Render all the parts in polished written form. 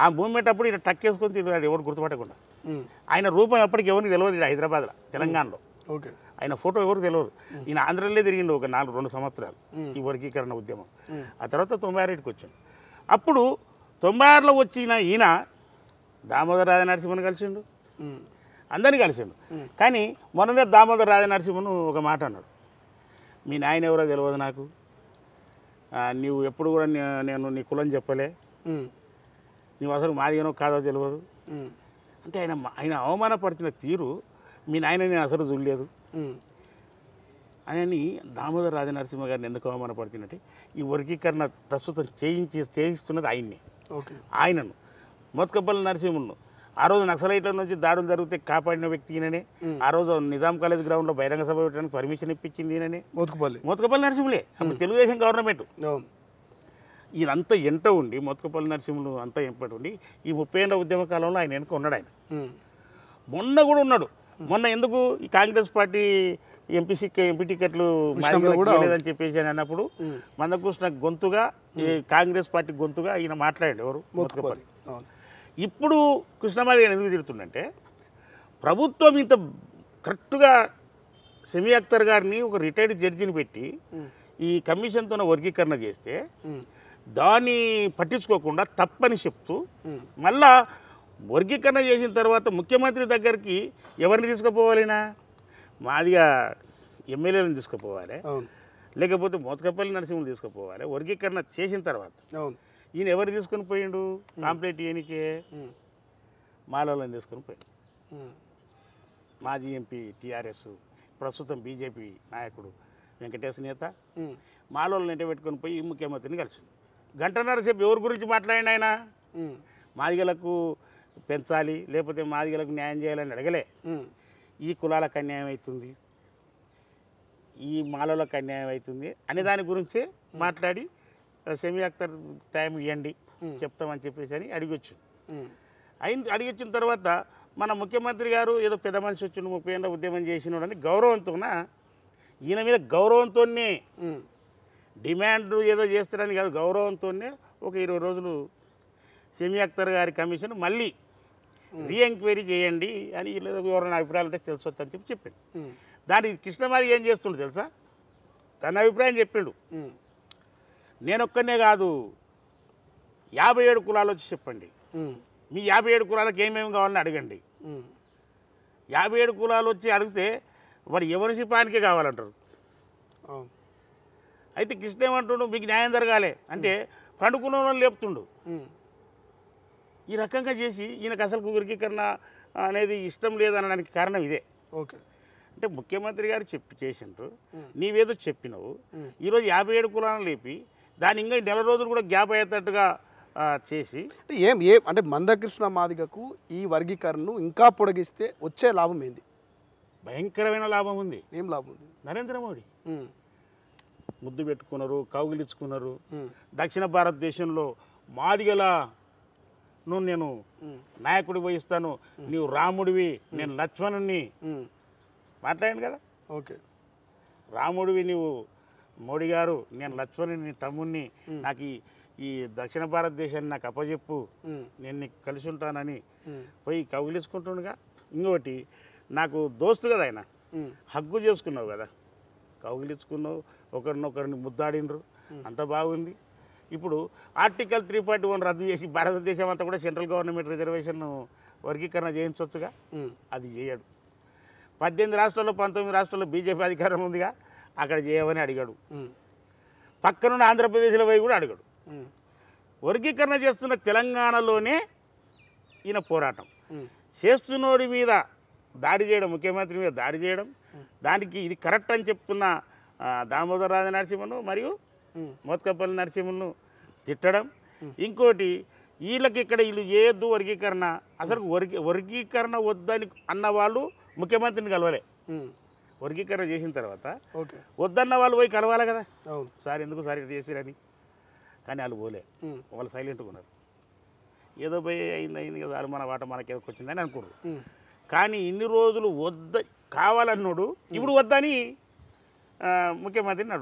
ఆ మూమెంట్ అప్పుడు ఈయన టక్కేసుకొని తిరిగాడు ఎవరు గుర్తుపట్టకుండా. ఆయన రూపం ఎప్పటికి ఎవరికి తెలియదు ఇక్కడ హైదరాబాద్లో తెలంగాణలో. ఓకే. ఆయన ఫోటో ఎవరికి తెలియదు. ఈయన ఆంధ్రలో తిరిగిండు ఒక 2 సంవత్సరాలు ఈ వర్గీకరణ ఉద్యమం. ఆ తర్వాత 96కి వచ్చాడు. అప్పుడు 96లో వచ్చిన ఈయన దామోదర రాజనరసింహను కలిసిండు, అందరినీ కలిసిండు. కానీ మొన్ననే దామోదర రాజనరసింహను ఒక మాట అన్నాడు, మీ నాయన ఎవరో తెలియదు నాకు, నీవు ఎప్పుడు కూడా నేను నీ కులం చెప్పలే, నీవు అసలు మాదిగనో కాదో తెలియదు అంటే ఆయన అవమానపరిచిన తీరు మీ నాయన నేను అసలు చూడలేదు అని దామోదర రాజనరసింహ గారిని ఎందుకు అవమానపడుతున్నట్టే ఈ వర్గీకరణ ప్రస్తుతం చేయిస్తున్నది ఆయన్ని. ఆయనను మోత్కపల్లి నరసింహులను ఆ రోజు నక్సలైట్ల నుంచి దాడులు జరిగితే కాపాడిన వ్యక్తి ఈయననే. ఆ రోజు నిజాం కాలేజ్ గ్రౌండ్లో బహిరంగ సభ పెట్టడానికి పర్మిషన్ ఇప్పించింది ఈయననే, మోత్కపల్లి నరసింహులే. అప్పుడు తెలుగుదేశం గవర్నమెంట్. ఈయనంతా ఎంట ఉండి మోత్కపల్లి నరసింహులు అంతా ఎంపటి ఉండి ఈ 30 ఏళ్ళ ఉద్యమ కాలంలో ఆయన వెనుక ఉన్నాడు. ఆయన మొన్న కూడా ఉన్నాడు. మొన్న ఎందుకు ఈ కాంగ్రెస్ పార్టీ ఎంపీ టికెట్లు లేదని చెప్పేసి అని అన్నప్పుడు మందకృష్ణ గొంతుగా ఈ కాంగ్రెస్ పార్టీ గొంతుగా ఈయన మాట్లాడాడు ఎవరు మోత్కపల్లి. ఇప్పుడు కృష్ణమాది గారు ఎందుకు తిడుతుందంటే ప్రభుత్వం ఇంత కరెక్ట్గా సెమీ అఖ్తర్ గారిని ఒక రిటైర్డ్ జడ్జిని పెట్టి ఈ కమిషన్తో వర్గీకరణ చేస్తే దాన్ని పట్టించుకోకుండా తప్పని చెప్తూ మళ్ళా వర్గీకరణ చేసిన తర్వాత ముఖ్యమంత్రి దగ్గరికి ఎవరిని తీసుకుపోవాలినా మాదిగా ఎమ్మెల్యేలను తీసుకుపోవాలి, లేకపోతే మోత్కపల్లి నరసింహులు తీసుకుపోవాలి. వర్గీకరణ చేసిన తర్వాత ఈయన ఎవరు తీసుకొని పోయిండు కాంప్లైంట్ చేయనికే మాలోళ్ళని తీసుకొని పోయిండు. మాజీ ఎంపీ టీఆర్ఎస్ ప్రస్తుతం బీజేపీ నాయకుడు వెంకటేశ్ నేత మాలోళ్ళని ఎంట పెట్టుకొని పోయి ముఖ్యమంత్రిని కలిసిండు. గంటన్నర సేపు ఎవరి గురించి మాట్లాడిన ఆయన మాదిగలకు పెంచాలి లేకపోతే మాదిగలకు న్యాయం చేయాలని అడగలే. ఈ కులాలకు అన్యాయం అవుతుంది, ఈ మాలలకు అన్యాయం అవుతుంది అనే దాని గురించే మాట్లాడి సెమీ అఖ్తర్ టైం ఇవ్వండి చెప్తామని చెప్పేసి అని అడిగొచ్చు. అడిగొచ్చిన తర్వాత మన ముఖ్యమంత్రి గారు ఏదో పెద్ద మనిషి వచ్చి 30 ఏళ్ళ ఉద్యమం చేసినాడని గౌరవంతోన ఈయన మీద గౌరవంతోనే డిమాండ్ ఏదో చేస్తాడని కాదు, గౌరవంతోనే ఒక 20 రోజులు సెమీ అఖ్తర్ గారి కమిషన్ మళ్ళీ రీఎంక్వైరీ చేయండి అని ఎవరైనా అభిప్రాయాలు అంటే తెలుసొచ్చు అని చెప్పాడు. దానికి కృష్ణమాది ఏం చేస్తుండు తెలుసా, తన అభిప్రాయం చెప్పిండు. నేనొక్కనే కాదు 57 కులాలు వచ్చి చెప్పండి, మీ 57 కులాలకు ఏమేమి కావాలని అడగండి. 57 కులాలు వచ్చి అడిగితే మరి ఎవరి శిపానికే కావాలంటారు. అయితే కృష్ణ ఏమంటుండు, మీకు న్యాయం జరగాలి అంటే పండుకున్న వాళ్ళు లేపుతుండు. ఈ రకంగా చేసి ఈయనకు అసలు వర్గీకరణ అనేది ఇష్టం లేదనడానికి కారణం ఇదే. ఓకే. అంటే ముఖ్యమంత్రి గారు చేసిండ్రు, నీవేదో చెప్పినావు, ఈరోజు 57 కులాలను లేపి దాని ఇంకా 4 రోజులు కూడా గ్యాప్ అయ్యేటట్టుగా చేసి అంటే మందకృష్ణ మాదిగకు ఈ వర్గీకరణను ఇంకా పొడిగిస్తే వచ్చే లాభం ఏంది? భయంకరమైన లాభం ఉంది. ఏం లాభం ఉంది? నరేంద్ర మోడీ ముద్దు పెట్టుకున్నారు, కౌగిలించుకున్నారు. దక్షిణ భారతదేశంలో మాదిగలను నేను నాయకుడి వహిస్తాను, నీవు రాముడివి నేను లక్ష్మణుని మాట్లాడాను కదా. ఓకే. రాముడివి నీవు మోడీ గారు, నేను లక్ష్మణుని నీ తమ్ముడిని, నాకు ఈ దక్షిణ భారతదేశాన్ని నాకు అప్పచెప్పు, నేను నీకు కలిసి ఉంటానని పోయి కౌగిలించుకుంటుండగా. ఇంకోటి నాకు దోస్తు కదా ఆయన, హగ్గు చేసుకున్నావు కదా, కౌగిలించుకున్నావు, ఒకరినొకరిని ముద్దాడినరు, అంత బాగుంది. ఇప్పుడు ఆర్టికల్ 341 రద్దు చేసి భారతదేశం అంతా కూడా సెంట్రల్ గవర్నమెంట్ రిజర్వేషన్ వర్గీకరణ చేయించవచ్చుగా, అది చేయడు. 18 రాష్ట్రాల్లో 19 రాష్ట్రాల్లో బీజేపీ అధికారం ఉందిగా, అక్కడ చేయమని అడిగాడు. పక్కనున్న ఆంధ్రప్రదేశ్లో పోయి కూడా అడిగాడు. వర్గీకరణ చేస్తున్న తెలంగాణలోనే ఈయన పోరాటం చేస్తున్నోడి మీద దాడి చేయడం, ముఖ్యమంత్రి మీద దాడి చేయడం, దానికి ఇది కరెక్ట్ అని చెప్తున్న దామోదర రాజనరసింహను మరియు మోత్కపల్లి నరసింహను తిట్టడం. ఇంకోటి వీళ్ళకి ఇక్కడ వీళ్ళు చేయొద్దు వర్గీకరణ, అసలు వర్గీకరణ వద్దని అన్న వాళ్ళు ముఖ్యమంత్రిని కలవలే. వర్గీకరణ చేసిన తర్వాత వద్దన్న వాళ్ళు పోయి కలవాలి కదా, సార్ ఎందుకు సార్ ఇది చేసిరని. కానీ వాళ్ళు పోలే, వాళ్ళు సైలెంట్గా ఉన్నారు. ఏదో పోయి అయింది కదా, మన వాట మనకేదో వచ్చిందని అనుకోరు. కానీ ఇన్ని రోజులు కావాలన్నాడు, ఇప్పుడు వద్దని ముఖ్యమంత్రిని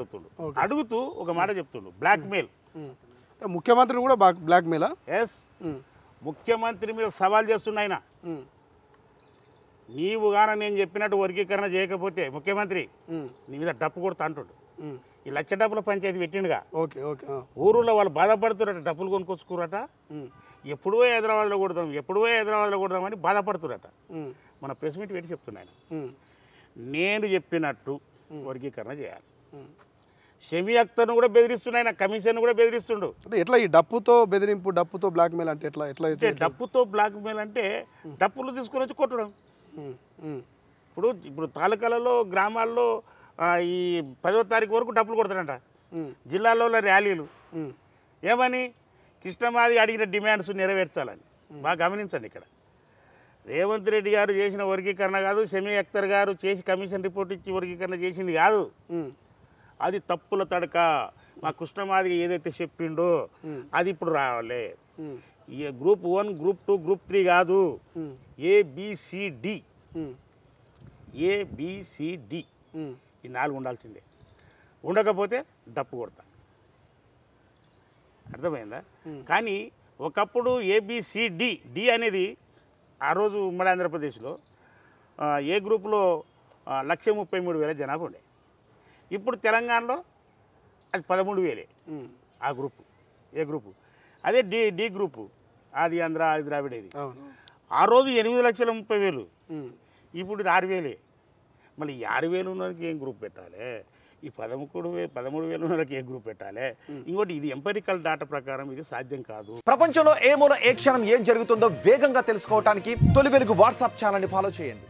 అడుగుతూ ఒక మాట చెప్తుండు, బ్లాక్మెయిల్. ముఖ్యమంత్రి కూడా బ్లాక్మెయిల్. ఎస్, ముఖ్యమంత్రి మీద సవాల్ చేస్తున్నా ఆయన. నీవు గాన నేను చెప్పినట్టు వర్గీకరణ చేయకపోతే ముఖ్యమంత్రి నీ మీద డప్పు కొడతా అంటుండు. ఈ లక్ష డబ్బుల పంచాయతీ పెట్టిండుగా. Okay okay. ఊరులో వాళ్ళు బాధపడుతురట, డబ్బులు కొనుక్కొచ్చుకురట. ఎప్పుడో హైదరాబాద్లో కొడదామని బాధపడుతురట. మన ప్రెస్ మీట్ పెట్టి చెప్తున్నాను, నేను చెప్పినట్టు వర్గీకరణ చేయాలి. షమీ అఖ్తర్ను కూడా బెదిరిస్తున్నాయి, కమిషన్ కూడా బెదిరిస్తుండు. అంటే ఎట్లా ఈ డప్పుతో బెదిరింపు, డప్పుతో బ్లాక్మెయిల్ అంటే ఎట్లా ఎట్లా? డప్పుతో బ్లాక్మెయిల్ అంటే డప్పులు తీసుకుని వచ్చి కొట్టడం. ఇప్పుడు తాలూకాలలో గ్రామాల్లో ఈ 10వ తారీఖు వరకు డప్పులు కొడతాడంట. జిల్లాలో ర్యాలీలు ఏమని కృష్ణమాది అడిగిన డిమాండ్స్ నెరవేర్చాలని. బాగా గమనించండి, ఇక్కడ రేవంత్ రెడ్డి గారు చేసిన వర్గీకరణ కాదు, షమీ అఖ్తర్ గారు చేసి కమిషన్ రిపోర్ట్ ఇచ్చి వర్గీకరణ చేసింది కాదు. అది తప్పుల తడక. మా కృష్ణమాదిగ ఏదైతే చెప్పిండో అది ఇప్పుడు రావాలి. గ్రూప్ 1, గ్రూప్ 2, గ్రూప్ 3 కాదు, ABCD. ఈ 4 ఉండాల్సిందే. ఉండకపోతే డప్పు కొడతా. అర్థమైందా? కానీ ఒకప్పుడు ABCD అనేది ఆ రోజు ఉమ్మడి ఆంధ్రప్రదేశ్లో ఏ గ్రూపులో 1,33,000 జనాభా ఉండే. ఇప్పుడు తెలంగాణలో అది 13,000 ఆ గ్రూపు, ఏ గ్రూపు. అదే డి గ్రూపు, ఆది ఆంధ్ర, ఆది ద్రావిడేది. ఆ రోజు 8,30,000. ఇప్పుడు ఇది 6,000. మళ్ళీ 6,000 ఉన్నకి ఏం గ్రూప్ పెట్టాలి? ఈ 13,000 ఉన్నకి ఏ గ్రూప్ పెట్టాలి? ఇంకోటి, ఇది ఎంపరికల్ డాటా ప్రకారం ఇది సాధ్యం కాదు. ప్రపంచంలో ఏ మూల ఏ క్షణం ఏం జరుగుతుందో వేగంగా తెలుసుకోవడానికి తొలి వెలుగు వాట్సాప్ ఛానల్ని ఫాలో చేయండి.